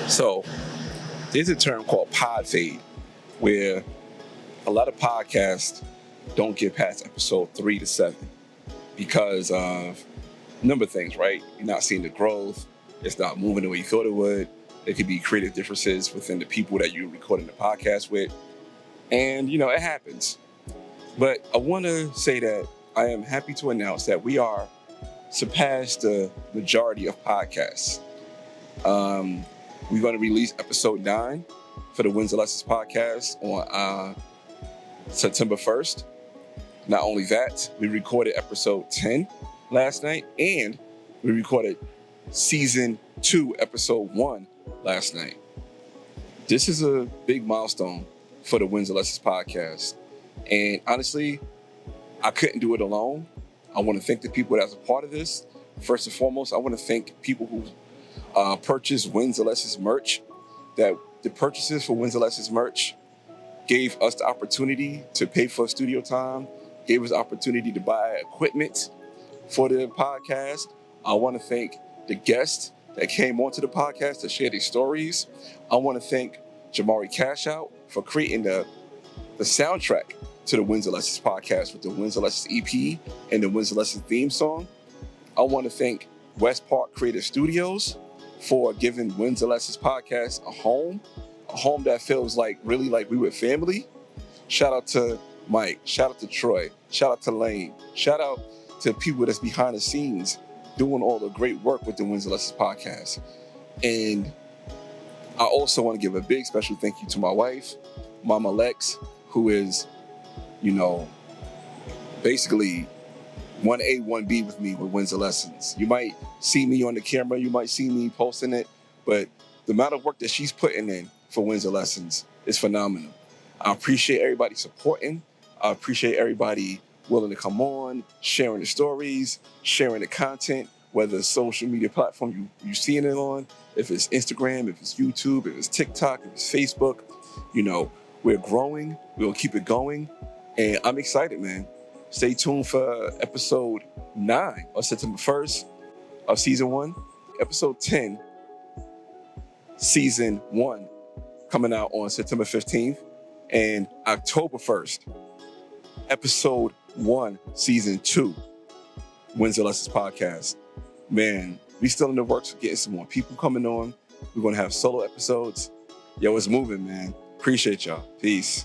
So there's a term called Podfade, where a lot of podcasts don't get past episode 3 to 7 because of a number of things, right? You're not seeing the growth. It's not moving the way you thought it would. There could be creative differences within the people that you're recording the podcast with. And, it happens. But I want to say that I am happy to announce that we are surpassed the majority of podcasts. We're going to release episode 9 for the Wins and Lessons podcast on September 1st. Not only that, we recorded episode 10 last night, and we recorded season 2, episode 1 last night. This is a big milestone for the Wins and Lessons podcast. And honestly, I couldn't do it alone. I want to thank the people that's a part of this. First and foremost, I want to thank people who purchased Wins and Lessons merch. That the purchases for Wins and Lessons merch gave us the opportunity to pay for studio time, gave us the opportunity to buy equipment for the podcast. I want to thank the guests that came onto the podcast to share their stories. I want to thank Jamari Cash Out for creating the soundtrack to the Wins and Lessons podcast with the Wins and Lessons EP and the Wins and Lessons theme song. I want to thank West Park Creative Studios for giving Wins and Lessons podcast a home that feels really like we were family. Shout out to Mike, shout out to Troy, shout out to Layne, shout out to people that's behind the scenes doing all the great work with the Wins and Lessons podcast. And I also want to give a big special thank you to my wife, Momma Lex, who is, basically 1A, 1B with me with Wins and Lessons. You might see me on the camera, you might see me posting it, but the amount of work that she's putting in for Wins and Lessons is phenomenal. I appreciate everybody supporting. I appreciate everybody willing to come on, sharing the stories, sharing the content, whether it's social media platform you're seeing it on, if it's Instagram, if it's YouTube, if it's TikTok, if it's Facebook. We're growing. We'll keep it going. And I'm excited, man. Stay tuned for episode 9 on September 1st of season 1. Episode 10, season 1, coming out on September 15th. And October 1st, episode 1, season 2, Wins and Lessons podcast. Man, we still in the works of getting some more people coming on. We're going to have solo episodes. Yo, it's moving, man. Appreciate y'all. Peace.